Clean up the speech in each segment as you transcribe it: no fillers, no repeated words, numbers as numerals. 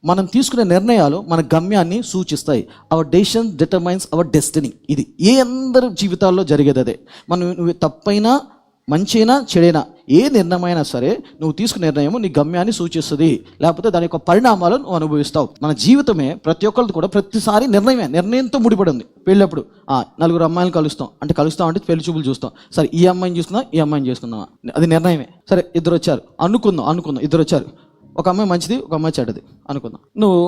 మనం తీసుకునే నిర్ణయాలు మన గమ్యాన్ని సూచిస్తాయి. Hour decision determines hour destiny. ఇది ఏ అందరి జీవితాల్లో జరిగేది అదే. నువ్వు తప్పైనా మంచైనా చెడైనా ఏ నిర్ణయమైనా సరే నువ్వు తీసుకునే నిర్ణయం నీ గమ్యాన్ని సూచిస్తుంది, లేకపోతే దాని యొక్క పరిణామాలను నువ్వు అనుభవిస్తావు. మన జీవితమే ప్రతి ఒక్కరిది కూడా ప్రతిసారి నిర్ణయంతో ముడిపడి ఉంది. పెళ్ళప్పుడు నలుగురు అమ్మాయిలను కలుస్తాం అంటే పెళ్లి చూపులు చూస్తాం. సరే ఈ అమ్మాయిని చూసుకుందాం, ఈ అమ్మాయిని చేసుకుందాం, అది నిర్ణయమే. సరే ఇద్దరు వచ్చారు అనుకుందాం ఇద్దరు వచ్చారు, ఒక అమ్మాయి మంచిది, ఒక అమ్మాయి చెడ్డది అనుకుందాం. నువ్వు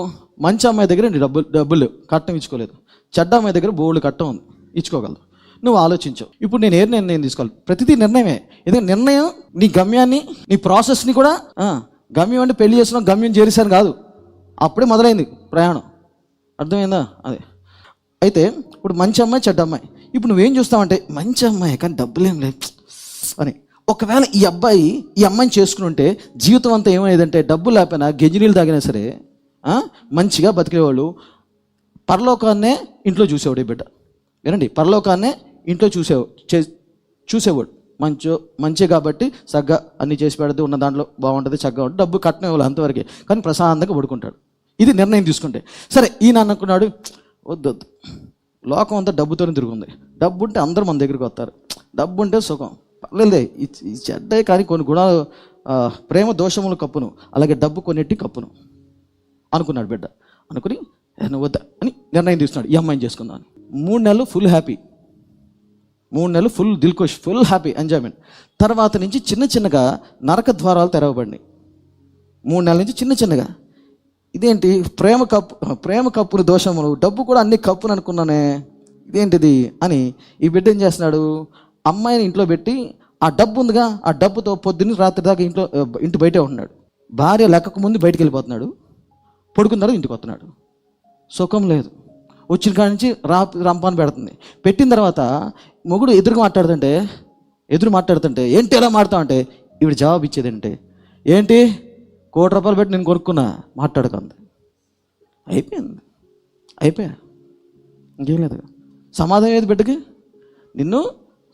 మంచి అమ్మాయి దగ్గర నీ డబ్బులు కట్టం ఇచ్చుకోలేదు, చెడ్డ అమ్మాయి దగ్గర బోల్డ్ కట్టం ఉంది, ఇచ్చుకోగలదు. నువ్వు ఆలోచించవు. ఇప్పుడు నేను నిర్ణయం తీసుకోవాలి. ప్రతిదీ నిర్ణయమే. ఎందుకంటే నిర్ణయం నీ గమ్యాన్ని, నీ ప్రాసెస్ని కూడా, గమ్యం అంటే పెళ్లి చేస్తున్నాం గమ్యం చేరేసాను కాదు, అప్పుడే మొదలైంది ప్రయాణం. అర్థమైందా? అదే. అయితే ఇప్పుడు మంచి అమ్మాయి చెడ్డ అమ్మాయి, ఇప్పుడు నువ్వేం చూస్తావంటే మంచి అమ్మాయి కానీ డబ్బులేం లేదు అని. ఒకవేళ ఈ అమ్మాయిని చేసుకుని ఉంటే జీవితం అంతా ఏమయ్యేదంటే డబ్బులు లేకపోయినా గెంజినీళ్ళు తాగినా సరే మంచిగా బతికేవాళ్ళు. పరలోకాన్నే ఇంట్లో చూసేవాడు ఈ బిడ్డ. వినండి, పరలోకాన్నే ఇంట్లో చూసేవాడు. మంచి కాబట్టి చక్కగా అన్నీ చేసి పెడితే ఉన్న దాంట్లో బాగుంటుంది, చక్కగా ఉంటుంది, డబ్బు కట్నం ఇవ్వాలి అంతవరకే, కానీ ప్రశాంతంగా పడుకుంటాడు. ఇది నిర్ణయం తీసుకుంటే. సరే ఈయన అనుకున్నాడు, వద్దు లోకం అంతా డబ్బుతోనే తిరుగుంది, డబ్బు ఉంటే అందరూ మన దగ్గరికి వస్తారు, డబ్బు ఉంటే సుఖం, పర్లేదే ఈ చెడ్డే కానీ కొన్ని గుణాలు, ప్రేమ దోషములు కప్పును, అలాగే డబ్బు కొన్నిటి కప్పును అనుకున్నాడు బిడ్డ. అనుకుని నువ్వు వద్దా అని నిర్ణయం తీసుకున్నాడు, ఈ అమ్మాయిని చేసుకుందాం అని. 3 నెలలు ఫుల్ హ్యాపీ, 3 నెలలు ఫుల్ దిల్కోష్, ఫుల్ హ్యాపీ ఎంజాయ్మెంట్. తర్వాత నుంచి చిన్నగా నరక ద్వారాలు తెరవబడినాయి. 3 నెలల నుంచి చిన్నగా ఇదేంటి ప్రేమ కప్పులు దోషములు, డబ్బు కూడా అన్ని కప్పులు అనుకున్నానే, ఇదేంటిది అని ఈ బిడ్డ ఏం చేస్తున్నాడు, అమ్మాయిని ఇంట్లో పెట్టి ఆ డబ్బు ఉందిగా, ఆ డబ్బుతో పొద్దున్న రాత్రి దాకా ఇంటి బయటే ఉంటున్నాడు. భార్య లెక్కకు ముందు బయటికి వెళ్ళిపోతున్నాడు, పడుకున్న తర్వాత ఇంటికి వస్తున్నాడు. సుఖం లేదు. వచ్చిన కాడి నుంచి రంపాన్ని పెడుతుంది. పెట్టిన తర్వాత మొగుడు ఎదురు మాట్లాడుతుంటే ఏంటి ఎలా మాట్లాడుతావు అంటే ఇవిడ జవాబు ఇచ్చేదంటే, ఏంటి 1 కోటి రూపాయలు పెట్టి నేను కొనుక్కున్నా, మాట్లాడుకుంది. అయిపోయా ఇంకేం లేదు. సమాధానం ఏది బిడ్డకి, నిన్ను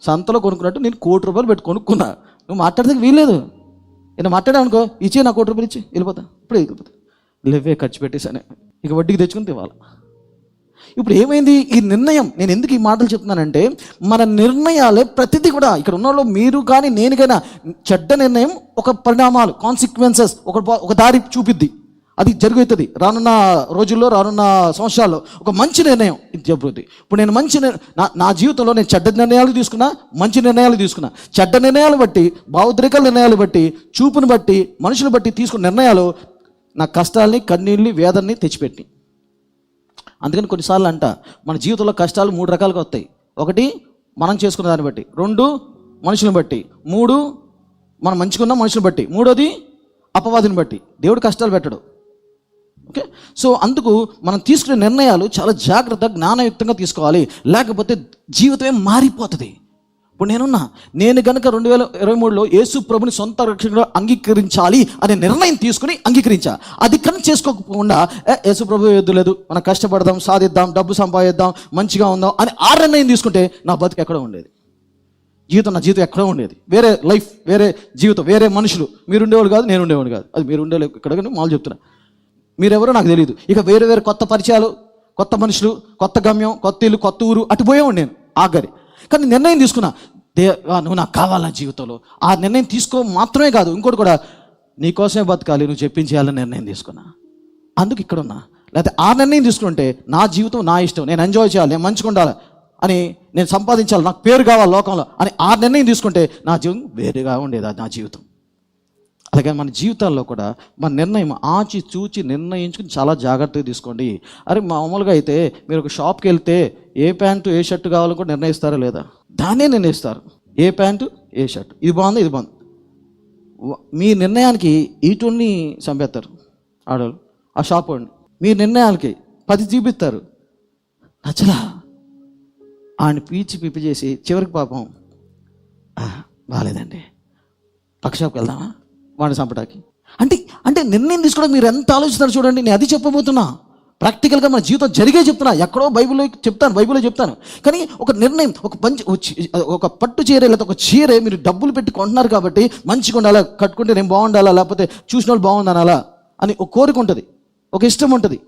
సంతలో కొనుక్కున్నట్టు నేను 1 కోటి రూపాయలు పెట్టి కొనుక్కున్నా, నువ్వు మాట్లాడితే వీల్లేదు. నేను మాట్లాడా అనుకో, ఇచ్చే నా 1 కోటి రూపాయలు ఇచ్చి వెళ్ళిపోతా, ఇప్పుడే వెళ్ళిపోతా, లేవే ఖర్చు పెట్టేసానే, ఇక వడ్డీకి తెచ్చుకుని తివ్వాలి. ఇప్పుడు ఏమైంది ఈ నిర్ణయం? నేను ఎందుకు ఈ మాటలు చెప్తున్నానంటే మన నిర్ణయాలే ప్రతిదీ కూడా, ఇక్కడ ఉన్న వాళ్ళు మీరు కానీ నేను కానీ, చెడ్డ నిర్ణయం ఒక పరిణామాలు కాన్సిక్వెన్సెస్ ఒక దారి చూపిద్ది, అది జరుగుతుంది. రానున్న రోజుల్లో రానున్న సంవత్సరాల్లో ఒక మంచి నిర్ణయం ఇది జరుగుతుంది. ఇప్పుడు నేను నా జీవితంలో నేను చెడ్డ నిర్ణయాలు తీసుకున్నా, మంచి నిర్ణయాలు తీసుకున్నా. చెడ్డ నిర్ణయాలు బట్టి, భావోద్రేకాల నిర్ణయాలు బట్టి, చూపును బట్టి, మనుషులు బట్టి తీసుకున్న నిర్ణయాలు నా కష్టాల్ని, కన్నీళ్ళని, వేదనని తెచ్చిపెట్టి. అందుకని కొన్నిసార్లు మన జీవితంలో కష్టాలు 3 రకాలుగా వస్తాయి. 1 మనం చేసుకున్న దాన్ని బట్టి, 2 మనుషులను బట్టి, 3 మనం మంచుకున్న మనుషులను బట్టి, 3వది అపవాదిని బట్టి. దేవుడు కష్టాలు పెట్టడు. ఓకే, సో అందుకు మనం తీసుకునే నిర్ణయాలు చాలా జాగ్రత్తగా జ్ఞానయుక్తంగా తీసుకోవాలి, లేకపోతే జీవితమే మారిపోతుంది. ఇప్పుడు నేను కనుక 2023లో యేసు ప్రభుని సొంత రక్షకుడిగా అంగీకరించాలి అనే నిర్ణయం తీసుకుని అంగీకరించా. అది కనుక చేసుకోకుండా యేసు ప్రభు ఎద్దు లేదు, మనం కష్టపడదాం, సాధిద్దాం, డబ్బు సంపాదిద్దాం, మంచిగా ఉందాం అని ఆ నిర్ణయం తీసుకుంటే నా బతుకు ఎక్కడో ఉండేది, నా జీవితం ఎక్కడో ఉండేది. వేరే లైఫ్, వేరే జీవితం, వేరే మనుషులు. మీరు ఉండేవాళ్ళు కాదు, నేను ఉండేవాడు కాదు. అది మీరు ఉండేవాళ్ళు ఇక్కడ మాలు చెప్తున్నా, మీరెవరో నాకు తెలియదు. ఇక వేరే కొత్త పరిచయాలు, కొత్త మనుషులు, కొత్త గమ్యం, కొత్త ఇల్లు, కొత్త ఊరు, అటు పోయేవాడు నేను ఆఖరి. కానీ నిర్ణయం తీసుకున్నా, నువ్వు నాకు కావాలా జీవితంలో. ఆ నిర్ణయం తీసుకో మాత్రమే కాదు, ఇంకోటి కూడా, నీకోసమే బతకాలి, నువ్వు చెప్పించేయాలని నిర్ణయం తీసుకున్నా. అందుకు ఇక్కడ ఉన్నా. లేకపోతే ఆ నిర్ణయం తీసుకుంటే నా జీవితం నా ఇష్టం, నేను ఎంజాయ్ చేయాలి, నేను మంచిగా ఉండాలి అని, నేను సంపాదించాలి, నాకు పేరు కావాలి లోకంలో అని ఆ నిర్ణయం తీసుకుంటే నా జీవితం వేరుగా ఉండేది, నా జీవితం. అలాగే మన జీవితాల్లో కూడా మన నిర్ణయం ఆచి చూచి నిర్ణయించుకుని చాలా జాగ్రత్తగా తీసుకోండి. అరే మామూలుగా అయితే మీరు ఒక షాప్కి వెళ్తే ఏ ప్యాంటు ఏ షర్టు కావాలని కూడా నిర్ణయిస్తారా లేదా? దాన్నే నిర్ణయిస్తారు, ఏ ప్యాంటు ఏ షర్టు, ఇది బాగుంది ఇది బాగుంది. మీ నిర్ణయానికి ఈటోని చంపేస్తారు ఆడవాళ్ళు, ఆ షాప్ వాడిని. మీ నిర్ణయాలకి 10 చూపిస్తారు, నచ్చలా ఆయన పీచి చేసి చివరికి పాపం బాగాలేదండి, పక్క షాప్కి వెళ్దామా వాడిని చంపడానికి. అంటే నిర్ణయం తీసుకోవడం మీరు ఎంత ఆలోచిస్తారు చూడండి. నేను అది చెప్పబోతున్నా, ప్రాక్టికల్గా మన జీవితం జరిగే చెప్తున్నా. ఎక్కడో బైబిల్లో చెప్తాను. కానీ ఒక నిర్ణయం, ఒక పట్టు చీర లేదా ఒక చీరే మీరు డబ్బులు పెట్టి కొంటున్నారు కాబట్టి మంచిగా ఉండాలా, కట్టుకుంటే నేను బాగుండాలా, లేకపోతే చూసిన వాళ్ళు బాగుందనాలా అని ఒక కోరిక ఉంటుంది. ఒక ఇష్టం ఉంటుంది.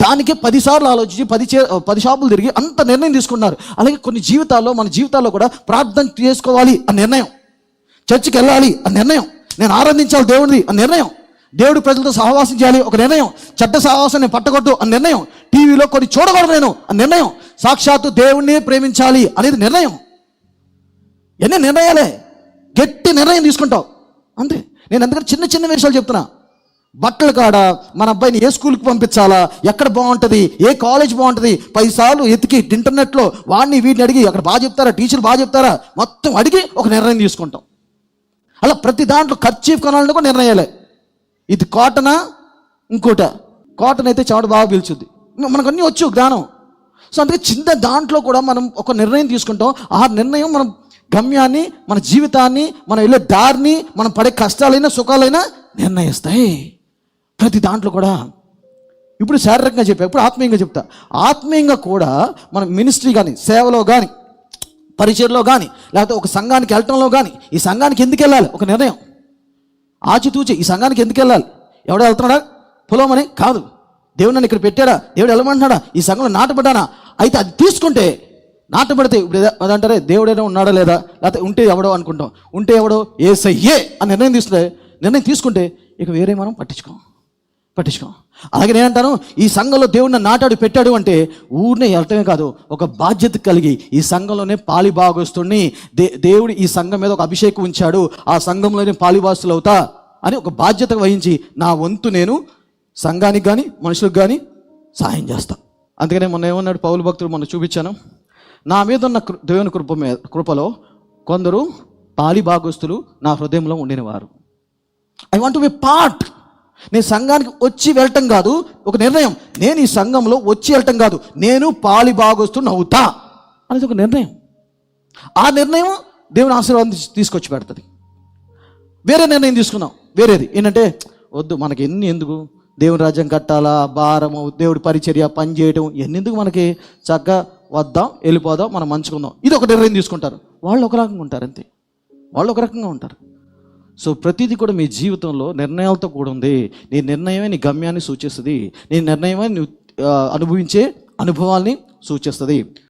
దానికే 10 సార్లు ఆలోచించి 10 షాపులు తిరిగి అంత నిర్ణయం తీసుకున్నారు. అలాగే కొన్ని జీవితాల్లో, మన జీవితాల్లో కూడా ప్రార్థన చేసుకోవాలి ఆ నిర్ణయం, చర్చికి వెళ్ళాలి ఆ నిర్ణయం, నేను ఆరాధించాలి దేవుడిని ఆ నిర్ణయం, దేవుడి ప్రజలతో సహవాసం చేయాలి ఒక నిర్ణయం, చెడ్డ సహవాసం నేను పట్టగొట్టు ఆ నిర్ణయం, టీవీలో కొన్ని చూడకూడదు నేను ఆ నిర్ణయం, సాక్షాత్తు దేవుణ్ణి ప్రేమించాలి అనేది నిర్ణయం. ఎన్ని నిర్ణయాలే, గట్టి నిర్ణయం తీసుకుంటావు అంతే. నేను అందుకని చిన్న చిన్న విషయాలు చెప్తున్నా. బట్టల కాడ మన అబ్బాయిని ఏ స్కూల్కి పంపించాలా, ఎక్కడ బాగుంటుంది, ఏ కాలేజ్ బాగుంటుంది, 10 సార్లు ఎతికి ఇంటర్నెట్లో వాడిని వీడిని అడిగి అక్కడ బాగా చెప్తారా, టీచర్లు బాగా చెప్తారా, మొత్తం అడిగి ఒక నిర్ణయం తీసుకుంటాం. అలా ప్రతి దాంట్లో ఖర్చీఫ్ కొనాలని కూడా నిర్ణయాలే. ఇది కాటనా ఇంకోట, కాటన్ అయితే చాడు బాగా పీల్చుద్ది, మనకు అన్నీ వచ్చు జ్ఞానం. సో అందుకే చిన్న దాంట్లో కూడా మనం ఒక నిర్ణయం తీసుకుంటాం. ఆ నిర్ణయం మనం గమ్యాన్ని, మన జీవితాన్ని, మనం వెళ్ళే దారిని, మనం పడే కష్టాలైనా సుఖాలైనా నిర్ణయిస్తాయి ప్రతి దాంట్లో కూడా. ఇప్పుడు శారీరకంగా చెప్పా, ఇప్పుడు ఆత్మీయంగా చెప్తా. ఆత్మీయంగా కూడా మన మినిస్ట్రీ కానీ, సేవలో కానీ, పరిచయలో కానీ, లేకపోతే ఒక సంఘానికి వెళ్ళటంలో కానీ, ఈ సంఘానికి ఎందుకు వెళ్ళాలి ఒక నిర్ణయం, ఆచితూచి ఈ సంఘానికి ఎందుకు వెళ్ళాలి, ఎవడో వెళ్తున్నాడా పొలమని కాదు, దేవుడు నన్ను ఇక్కడ పెట్టాడా, దేవుడు వెళ్ళమంటున్నాడా, ఈ సంఘంలో నాటబడ్డానా, అయితే అది తీసుకుంటే నాటబడితే ఇప్పుడు అదంటారే దేవుడైనా ఉన్నాడా లేదా, లేకపోతే ఉంటే ఎవడో అనుకుంటాం, ఉంటే ఎవడో యేసయ్యే అని నిర్ణయం తీసుకుంటే ఇక వేరే మనం పట్టించుకోం. అలాగే నేనంటాను, ఈ సంఘంలో దేవుడిని నాటాడు పెట్టాడు అంటే ఊరినే వెళ్ళటమే కాదు, ఒక బాధ్యత కలిగి ఈ సంఘంలోనే పాలిభాగస్తుడిని, దేవుడు ఈ సంఘం మీద ఒక అభిషేకం ఉంచాడు, ఆ సంఘంలోనే పాలిభాగస్తులు అవుతా అని ఒక బాధ్యత వహించి నా వంతు నేను సంఘానికి కానీ మనుషులకు కానీ సహాయం చేస్తాను. అందుకనే మొన్న ఏమన్నాడు పౌలు భక్తుడు, మొన్న చూపించాను, నా మీద ఉన్న దేవుని కృపలో కొందరు పాలిభాగస్తులు నా హృదయంలో ఉండినవారు. I want to be part. నేను సంఘానికి వచ్చి వెళ్ళటం కాదు ఒక నిర్ణయం, నేను ఈ సంఘంలో వచ్చి వెళ్ళటం కాదు, నేను పాలిభాగస్తుని అవుతా అనేది ఒక నిర్ణయం. ఆ నిర్ణయం దేవుని ఆశీర్వాదం తీసుకొచ్చి పెడుతుంది. వేరే నిర్ణయం తీసుకున్నాం, వేరేది ఏంటంటే వద్దు మనకి ఎందుకు దేవుని రాజ్యం కట్టాలా, భారము, దేవుడి పరిచర్య, పని చేయడం ఎందుకు మనకి, చక్కగా వద్దాం వెళ్ళిపోదాం మనం మంచుకుందాం, ఇది ఒక నిర్ణయం తీసుకుంటారు. వాళ్ళు ఒక రకంగా ఉంటారు, అంతే, వాళ్ళు ఒక రకంగా ఉంటారు. సో ప్రతిదీ కూడా మీ జీవితంలో నిర్ణయాలతో కూడా ఉంది. నీ నిర్ణయమే నీ గమ్యాన్ని సూచిస్తుంది, నీ నిర్ణయమే నువ్వు అనుభవించే అనుభవాల్ని సూచిస్తుంది.